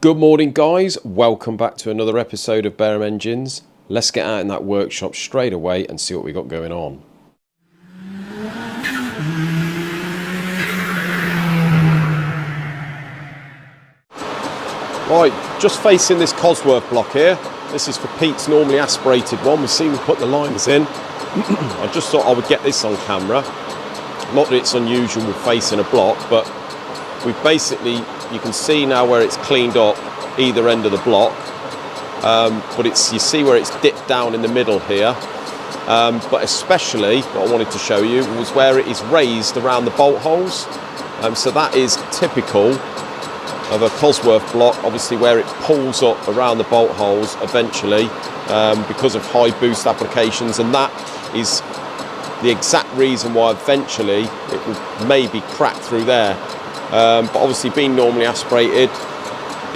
Good morning guys, welcome back to another episode of Bareham Engines. Let's get out in that workshop straight away and see what we got going on. Right, just facing this Cosworth block here. This is for Pete's normally aspirated one. We've seen him put the lines in. I just thought I would get this on camera. Not that it's unusual facing a block, but we've basically, you can see now where it's cleaned up either end of the block, but you see where it's dipped down in the middle here, but especially what I wanted to show you was where it is raised around the bolt holes. So that is typical of a Cosworth block, obviously where it pulls up around the bolt holes eventually because of high boost applications, and that is the exact reason why eventually it will maybe crack through there. But obviously being normally aspirated,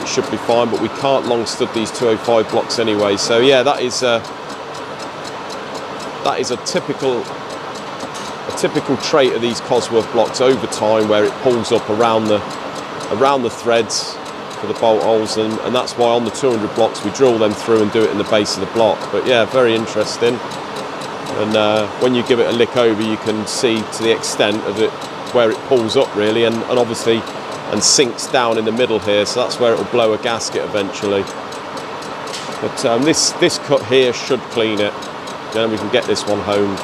it should be fine, but we can't long stud these 205 blocks anyway. So yeah, that is a typical trait of these Cosworth blocks over time, where it pulls up around the threads for the bolt holes, and that's why on the 200 blocks we drill them through and do it in the base of the block. But yeah, very interesting. And when you give it a lick over, you can see to the extent of it where it pulls up really, and obviously and sinks down in the middle here, so that's where it will blow a gasket eventually. But this cut here should clean it, then we can get this one home.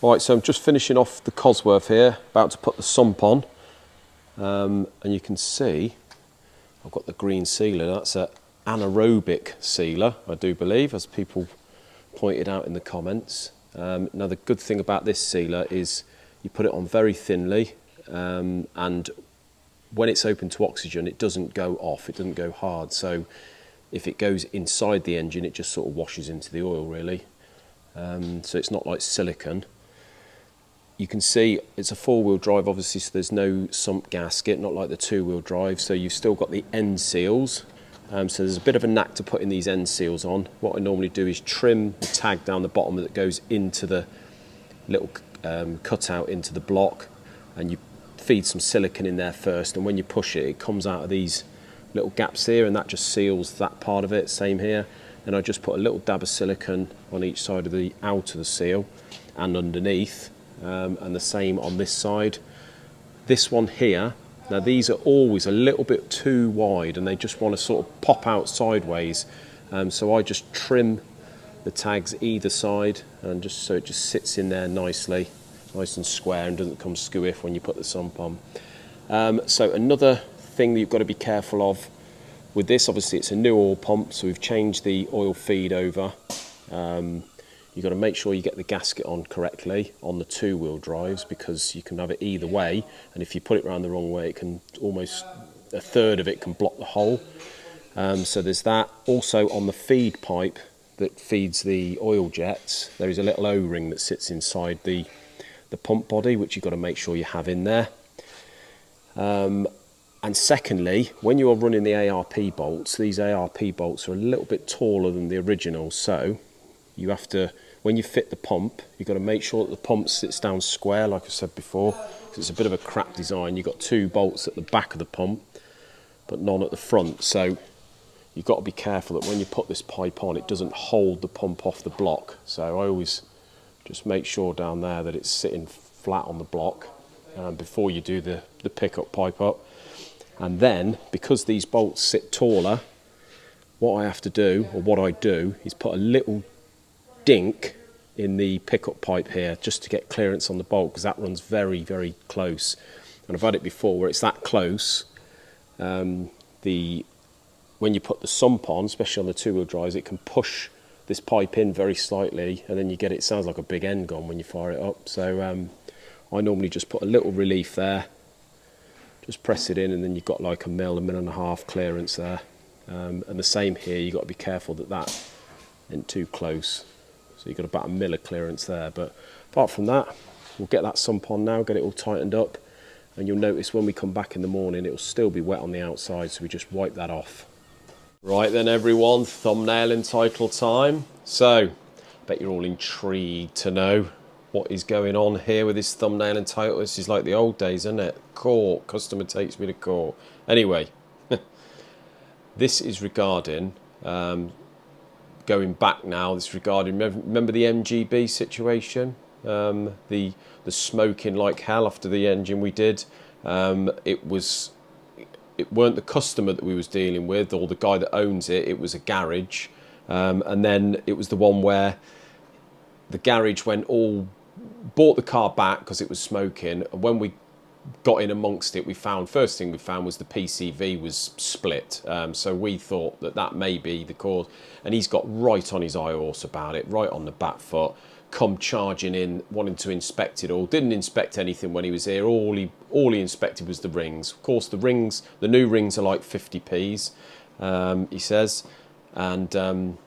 Right, so I'm just finishing off the Cosworth here, about to put the sump on, and you can see I've got the green sealer. That's an anaerobic sealer, I do believe, as people pointed out in the comments. Now the good thing about this sealer is you put it on very thinly, and when it's open to oxygen it doesn't go off, it doesn't go hard, so if it goes inside the engine it just sort of washes into the oil really. So it's not like silicone. You can see it's a four-wheel drive obviously, so there's no sump gasket, not like the two-wheel drive, so you've still got the end seals. So there's a bit of a knack to putting these end seals on. What I normally do is trim the tag down the bottom that goes into the little cutout into the block, and you feed some silicone in there first, and when you push it, it comes out of these little gaps here, and that just seals that part of it. Same here, and I just put a little dab of silicone on each side of the outer of the seal and underneath, and the same on this side. This one here, now these are always a little bit too wide and they just want to sort of pop out sideways, so I just trim the tags either side, and just so it just sits in there nicely, nice and square, and doesn't come skew-if when you put the sump on. So another thing that you've got to be careful of with this, obviously it's a new oil pump, so we've changed the oil feed over. You've got to make sure you get the gasket on correctly on the two-wheel drives, because you can have it either way, and if you put it around the wrong way, it can almost a third of it can block the hole. So there's that. Also on the feed pipe that feeds the oil jets, there is a little O-ring that sits inside the pump body, which you've got to make sure you have in there. And secondly, when you are running the ARP bolts, these ARP bolts are a little bit taller than the original, so you have to, when you fit the pump, you've got to make sure that the pump sits down square, like I said before, because it's a bit of a crap design. You've got two bolts at the back of the pump, but none at the front, so you've got to be careful that when you put this pipe on, it doesn't hold the pump off the block. So I always just make sure down there that it's sitting flat on the block before you do the pickup pipe up. And then, because these bolts sit taller, what I have to do, or what I do, is put a little dink in the pickup pipe here just to get clearance on the bolt, because that runs very, very close. And I've had it before where it's that close. When you put the sump on, especially on the two-wheel drives, it can push this pipe in very slightly, and then you get it sounds like a big end gun when you fire it up. So I normally just put a little relief there, just press it in, and then you've got like a mil and a half clearance there. And the same here, you've got to be careful that that isn't too close. So you've got about a mil of clearance there. But apart from that, we'll get that sump on now, get it all tightened up, and you'll notice when we come back in the morning, it will still be wet on the outside, so we just wipe that off. Right then everyone, thumbnail and title time. So, bet you're all intrigued to know what is going on here with this thumbnail and title. This is like the old days, isn't it? Court, customer takes me to court. Anyway, This is regarding, going back now, this is regarding, remember the MGB situation? The smoking like hell after the engine we did. It weren't the customer that we was dealing with or the guy that owns it, it was a garage. And then it was the one where the garage bought the car back because it was smoking. And when we got in amongst it, first thing we found was the PCV was split. So we thought that may be the cause. And he's got right on his high horse about it, right on the back foot, come charging in, wanting to inspect it all. Didn't inspect anything when he was here. All he inspected was the rings. Of course, the new rings are like 50p's, he says. And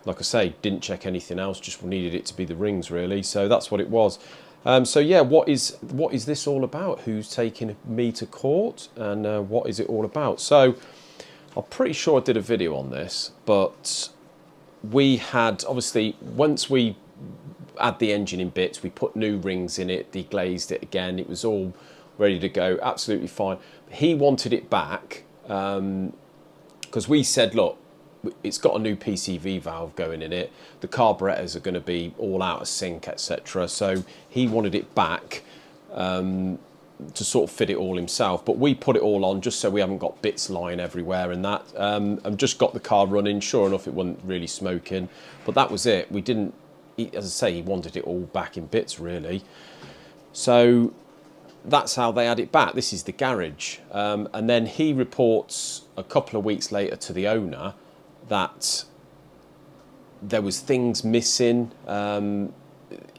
like I say, didn't check anything else, just needed it to be the rings really. So that's what it was. So yeah, what is this all about? Who's taking me to court, and what is it all about? So I'm pretty sure I did a video on this, but we had, obviously, once we had the engine in bits, we put new rings in it, deglazed it again, it was all ready to go, absolutely fine. He wanted it back because we said, look, it's got a new PCV valve going in it, the carburetors are going to be all out of sync, etc. So he wanted it back to sort of fit it all himself, but we put it all on just so we haven't got bits lying everywhere and that, and just got the car running. Sure enough, it wasn't really smoking, but that was it. We didn't, as I say, he wanted it all back in bits really. So that's how they had it back. This is the garage. And then he reports a couple of weeks later to the owner that there was things missing.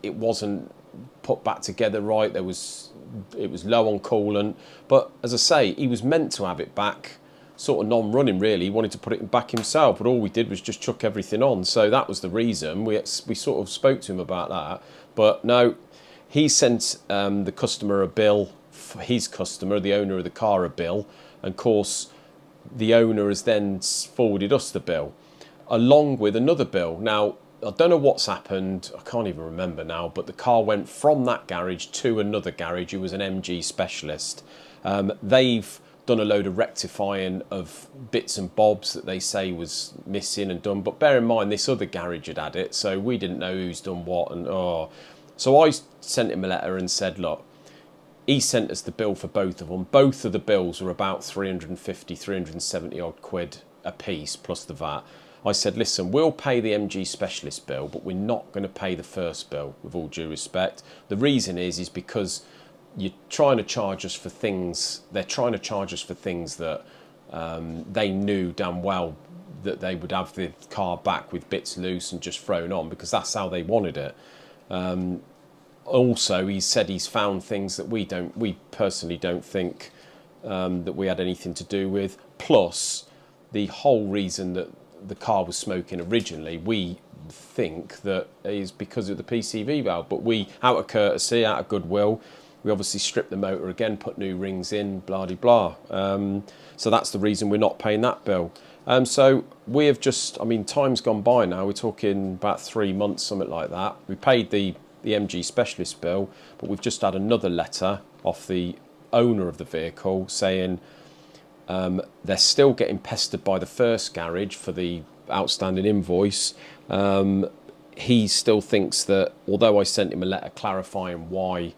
It wasn't put back together right. It was low on coolant. But as I say, he was meant to have it back, sort of non-running really. He wanted to put it back himself, but all we did was just chuck everything on. So that was the reason. We sort of spoke to him about that. But no, he sent the customer a bill, for his customer, the owner of the car, a bill. And of course, the owner has then forwarded us the bill, along with another bill. Now, I don't know what's happened, I can't even remember now, but the car went from that garage to another garage. It was an MG specialist. They've done a load of rectifying of bits and bobs that they say was missing and done, but bear in mind this other garage had it, so we didn't know who's done what. And so I sent him a letter and said, look, he sent us the bill for both of them. Both of the bills were about 350, 370 odd quid a piece plus the VAT. I said, listen, we'll pay the MG specialist bill, but we're not going to pay the first bill, with all due respect. The reason is because you're trying to charge us for things, they're trying to charge us for things that they knew damn well that they would have the car back with bits loose and just thrown on, because that's how they wanted it. Also, he said he's found things that we personally don't think that we had anything to do with. Plus, the whole reason that the car was smoking originally, we think that is because of the PCV valve. But we, out of courtesy, out of goodwill, we obviously stripped the motor again, put new rings in, blah de blah. So that's the reason we're not paying that bill. So we have just, I mean, time's gone by now. We're talking about 3 months, something like that. We paid the MG specialist bill, but we've just had another letter off the owner of the vehicle saying they're still getting pestered by the first garage for the outstanding invoice. He still thinks that, although I sent him a letter clarifying why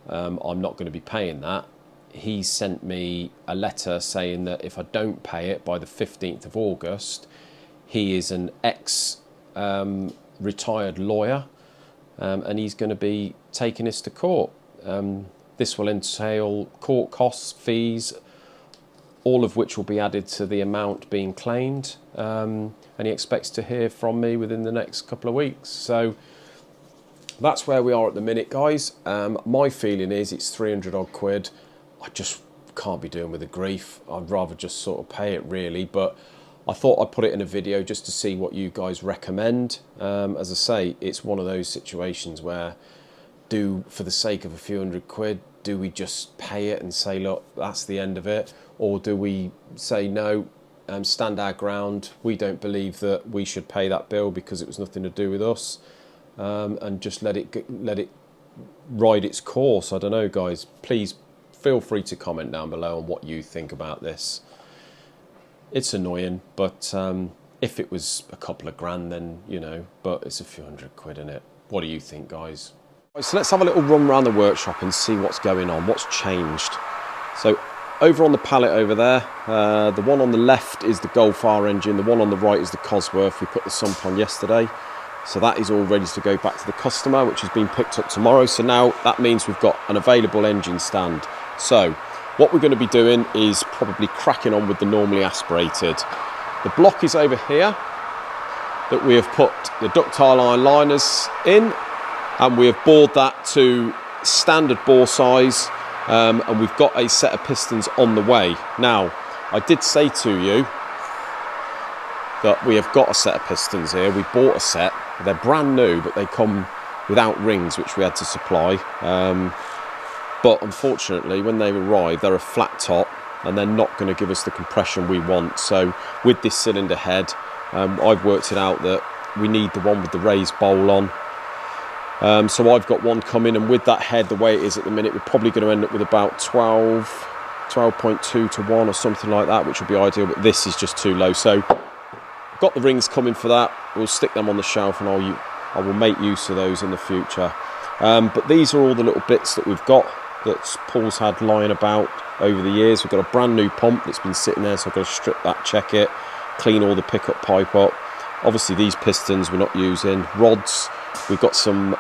I'm not going to be paying that, he sent me a letter saying that if I don't pay it by the 15th of August, he is an ex-retired lawyer, and he's going to be taking us to court. This will entail court costs, fees, all of which will be added to the amount being claimed, and he expects to hear from me within the next couple of weeks. So that's where we are at the minute, guys. My feeling is it's 300 odd quid. I just can't be doing with the grief. I'd rather just sort of pay it really, but I thought I'd put it in a video just to see what you guys recommend. As I say, it's one of those situations where, for the sake of a few hundred quid, do we just pay it and say, look, that's the end of it? Or do we say, no, stand our ground, we don't believe that we should pay that bill because it was nothing to do with us, and just let it ride its course? I don't know, guys. Please feel free to comment down below on what you think about this. It's annoying, but if it was a couple of grand, then, you know, but it's a few £100, isn't it? What do you think, guys? Right, so let's have a little run around the workshop and see what's going on, what's changed. So over on the pallet over there, the one on the left is the Golf R engine, the one on the right is the Cosworth. We put the Sump on yesterday, so that is all ready to go back to the customer, which has been picked up tomorrow. So now that means we've got an available engine stand. So what we're going to be doing is probably cracking on with the normally aspirated. The block is over here that we have put the ductile iron liners in, and we have bored that to standard bore size, and we've got a set of pistons on the way. Now, I did say to you that we have got a set of pistons here. We bought a set. They're brand new, but they come without rings, which we had to supply. But unfortunately, when they arrive, they're a flat top, and they're not going to give us the compression we want. So with this cylinder head, I've worked it out that we need the one with the raised bowl on. So I've got one coming, and with that head the way it is at the minute, we're probably going to end up with about 12.2 to 1 or something like that, which would be ideal, but this is just too low. So I've got the rings coming for that. We'll stick them on the shelf, and I will make use of those in the future. But these are all the little bits that we've got that Paul's had lying about over the years. We've got a brand new pump that's been sitting there, so I've got to strip that, check it, clean all the pickup pipe up. Obviously these pistons we're not using. Rods, we've got some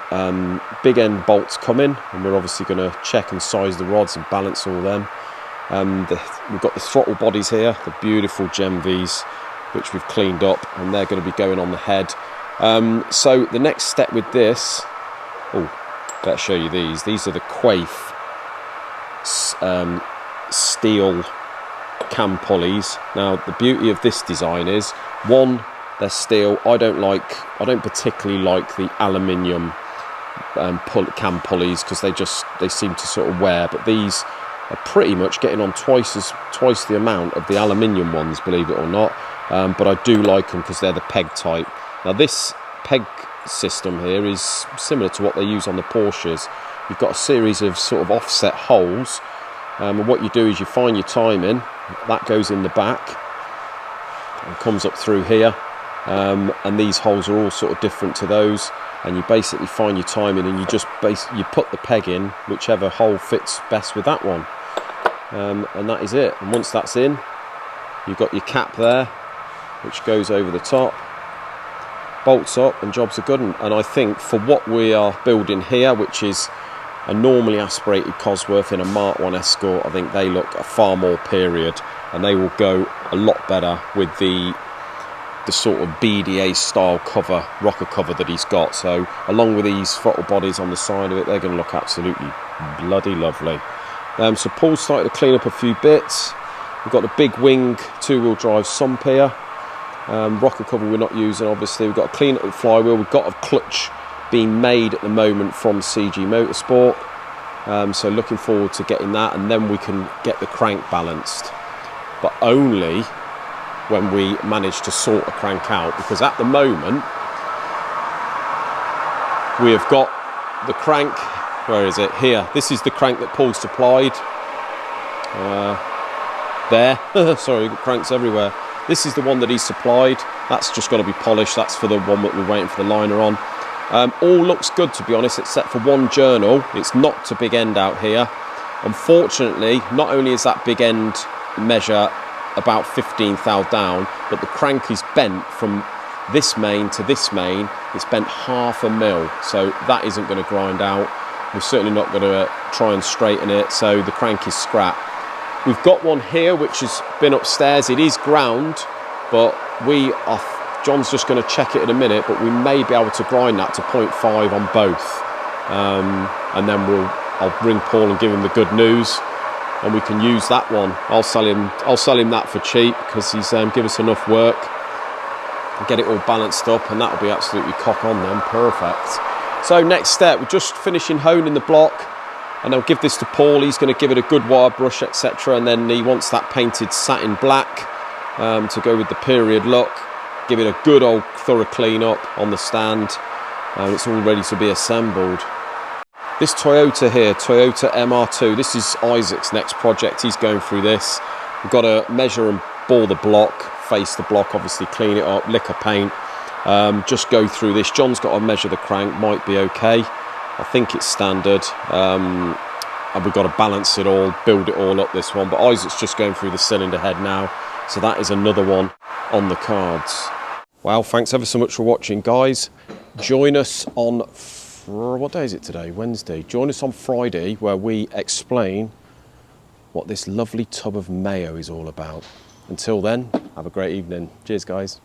big end bolts coming, and we're obviously going to check and size the rods and balance all them. We've got the throttle bodies here, the beautiful Gem Vs, which we've cleaned up, and they're going to be going on the head. So the next step with this, better show you these. These are the Quaife steel cam pulleys. Now the beauty of this design is, one, they're steel. I don't particularly like the aluminium cam pulleys, because they seem to sort of wear, but these are pretty much getting on twice the amount of the aluminium ones, believe it or not. But I do like them because they're the peg type. Now this peg system here is similar to what they use on the Porsches. You've got a series of sort of offset holes, and what you do is you find your timing. That goes in the back and comes up through here, and these holes are all sort of different to those, and you basically find your timing, and you just you put the peg in whichever hole fits best with that one, and that is it. And once that's in, you've got your cap there which goes over the top, bolts up, and jobs are good. And I think for what we are building here, which is a normally aspirated Cosworth in a Mark 1 Escort, I think they look a far more period, and they will go a lot better with the sort of BDA style cover, rocker cover that he's got. So along with these throttle bodies on the side of it, they're going to look absolutely bloody lovely. So Paul's started to clean up a few bits. We've got a big wing 2-wheel drive Sump here. Rocker cover we're not using, obviously. We've got to clean up the flywheel. We've got a clutch being made at the moment from CG Motorsport, so looking forward to getting that, and then we can get the crank balanced, but only when we manage to sort a crank out, because at the moment we have got the crank, where is it? Here. This is the crank that Paul supplied. There. Sorry, cranks everywhere. This is the one that he supplied. That's just got to be polished. That's for the one that we're waiting for the liner on. All looks good, to be honest, except for one journal. It's not a big end out here. Unfortunately, not only is that big end measure about 15 thou down, but the crank is bent from this main to this main. It's bent ½ mil, so that isn't going to grind out. We're certainly not going to try and straighten it, so the crank is scrap. We've got one here which has been upstairs. It is ground, but John's just going to check it in a minute, but we may be able to grind that to 0.5 on both, and then I'll ring Paul and give him the good news, and we can use that one. I'll sell him that for cheap, because he's give us enough work and get it all balanced up, and that'll be absolutely cock on then. Perfect. So next step, we're just finishing honing the block, and I'll give this to Paul. He's going to give it a good wire brush, etc., and then he wants that painted satin black to go with the period look. Give it a good old thorough clean up on the stand, and it's all ready to be assembled. This Toyota here, Toyota MR2, this is Isaac's next project. He's going through this. We've got to measure and bore the block, face the block, obviously clean it up, lick a paint, just go through this. John's got to measure the crank, might be okay. I think it's standard. And we've got to balance it all, build it all up, this one. But Isaac's just going through the cylinder head now. So that is another one on the cards. Well, thanks ever so much for watching, guys. Join us on, what day is it today? Wednesday. Join us on Friday where we explain what this lovely tub of mayo is all about. Until then, have a great evening. Cheers, guys.